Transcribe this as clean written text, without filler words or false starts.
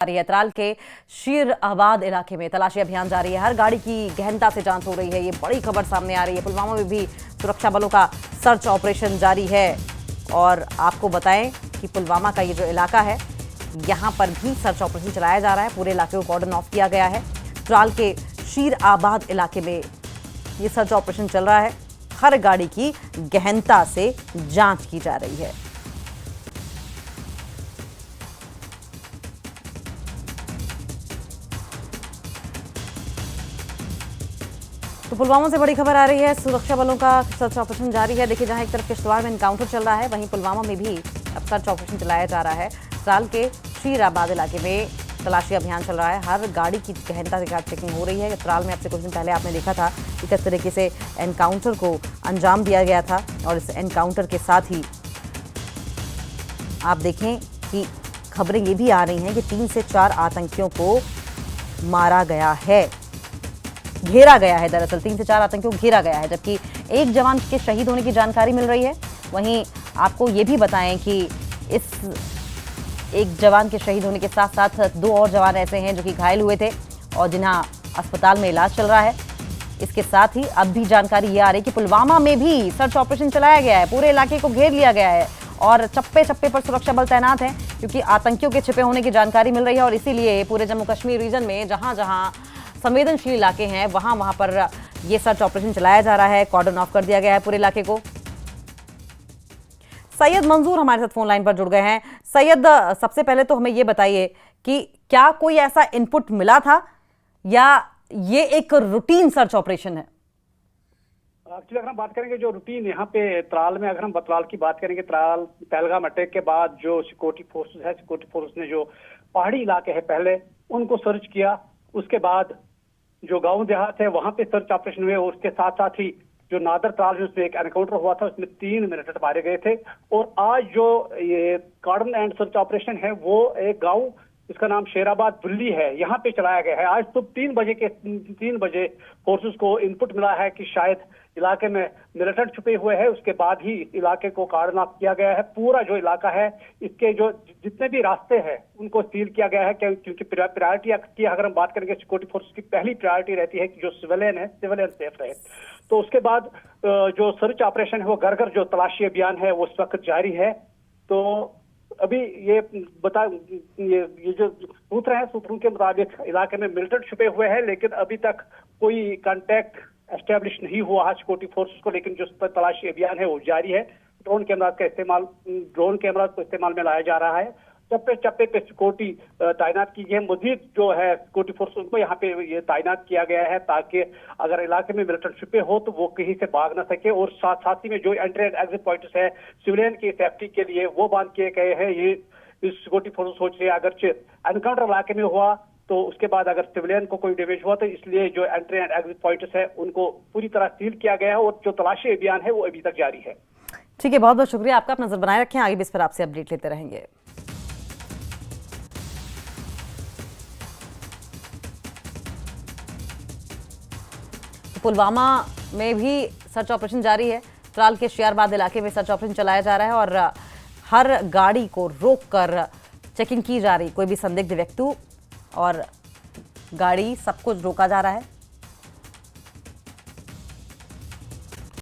रही है। त्राल के शीर आबाद इलाके में तलाशी अभियान जारी है। हर गाड़ी की गहनता से जांच हो रही है। ये बड़ी खबर सामने आ रही है। पुलवामा में भी सुरक्षा बलों का सर्च ऑपरेशन जारी है और आपको बताएं कि पुलवामा का ये जो इलाका है, यहाँ पर भी सर्च ऑपरेशन चलाया जा रहा है। पूरे इलाके को कॉर्डन ऑफ किया गया है। त्राल के शीर आबाद इलाके में ये सर्च ऑपरेशन चल रहा है। हर गाड़ी की गहनता से जांच की जा रही है। तो पुलवामा से बड़ी खबर आ रही है। सुरक्षा बलों का सर्च ऑपरेशन जारी है। देखिए, जहां एक तरफ किश्तवाड़ में एनकाउंटर चल रहा है, वहीं पुलवामा में भी अब सर्च ऑपरेशन चलाया जा रहा है। त्राल के शीर आबाद इलाके में तलाशी अभियान चल रहा है। हर गाड़ी की गहनता से चेकिंग हो रही है। त्राल में अब से कुछ दिन पहले आपने देखा था कि किस तरीके से एनकाउंटर को अंजाम दिया गया था और इस एनकाउंटर के साथ ही आप देखें कि खबरें ये भी आ रही हैं कि 3 से 4 आतंकियों को मारा गया है, घेरा गया है। दरअसल 3 से 4 आतंकियों को घेरा गया है, जबकि एक जवान के शहीद होने की जानकारी मिल रही है। वहीं आपको ये भी बताएं कि इस एक जवान के शहीद होने के साथ साथ 2 और जवान ऐसे हैं जो कि घायल हुए थे और जिन्हें अस्पताल में इलाज चल रहा है। इसके साथ ही अब भी जानकारी ये आ रही है कि पुलवामा में भी सर्च ऑपरेशन चलाया गया है। पूरे इलाके को घेर लिया गया है और चप्पे चप्पे पर सुरक्षा बल तैनात हैं, क्योंकि आतंकियों के छिपे होने की जानकारी मिल रही है। और इसीलिए पूरे जम्मू कश्मीर रीजन में जहां जहां संवेदनशील इलाके हैं, वहां पर ये सर्च ऑपरेशन चलाया जा रहा है। कॉर्डन ऑफ कर दिया गया है पूरे इलाके को। सैयद मंजूर हमारे साथ फोन लाइन पर जुड़ गए हैं। सैयद, सबसे पहले तो हमें ये बताइए कि क्या कोई ऐसा इनपुट मिला था या ये एक रूटीन सर्च ऑपरेशन है? एक्चुअली अगर हम बात करेंगे जो रूटीन यहाँ पे त्राल में, अगर हम त्राल की बात करेंगे, त्राल पहलगाम अटैक के बाद जो सिक्योरिटी फोर्सेस है, सिक्योरिटी फोर्स ने जो पहाड़ी इलाके हैं पहले उनको सर्च किया। उसके बाद जो गांव देहात है वहां पे सर्च ऑपरेशन हुए। उसके साथ साथ ही जो नादर त्राल में उसमें एक एनकाउंटर हुआ था, उसमें 3 मिलिटेंट मारे गए थे। और आज जो ये कॉर्डन एंड सर्च ऑपरेशन है वो एक गांव, इसका नाम शेराबाद बुल्ली है, यहाँ पे चलाया गया है। आज सुबह 3 बजे फोर्सेस को इनपुट मिला है कि शायद इलाके में मिलिटेंट छुपे हुए हैं। उसके बाद ही इलाके को कॉर्डन ऑफ किया गया है। पूरा जो इलाका है, इसके जो जितने भी रास्ते हैं उनको सील किया गया है, क्योंकि प्रायोरिटी की अगर हम बात करेंगे, सिक्योरिटी फोर्स की पहली प्रायोरिटी रहती है कि जो सिविलियन है, सिविलियन सेफ रहे। तो उसके बाद जो सर्च ऑपरेशन है वो घर घर जो तलाशी अभियान है वो इस वक्त जारी है। तो अभी ये जो सूत्र हैं, सूत्रों के मुताबिक इलाके में मिलिटेंट छुपे हुए हैं, लेकिन अभी तक कोई कांटेक्ट एस्टेब्लिश नहीं हुआ है सिक्योरिटी फोर्सेस को। लेकिन जो तलाशी अभियान है वो जारी है। ड्रोन कैमरा को इस्तेमाल में लाया जा रहा है। चप्पे चप्पे पे सिक्योरिटी तैनात की गई है। मजीद जो है सिक्योरिटी फोर्स उनको यहाँ पे ये तैनात किया गया है, ताकि अगर इलाके में मिलिटेंट छुपे हो तो वो कहीं से भाग ना सके। और साथ ही में जो एंट्री एंड एग्जिट पॉइंट्स है सिविलियन की सेफ्टी के लिए वो बांध किए गए हैं। ये सिक्योरिटी फोर्स सोच रही है अगर एनकाउंटर इलाके में हुआ तो उसके बाद अगर सिविलियन को कोई डैमेज हुआ तो इसलिए जो एंट्री एंड एग्जिट पॉइंट्स है उनको पूरी तरह सील किया गया है। और जो तलाशी अभियान है वो अभी तक जारी है। ठीक है, बहुत बहुत शुक्रिया आपका। आप नजर बनाए रखें, आगे भी इस पर आपसे अपडेट लेते रहेंगे। पुलवामा में भी सर्च ऑपरेशन जारी है। त्राल के शियारबाद इलाके में सर्च ऑपरेशन चलाया जा रहा है और हर गाड़ी को रोककर चेकिंग की जा रही। कोई भी संदिग्ध व्यक्ति और गाड़ी सब कुछ रोका जा रहा है।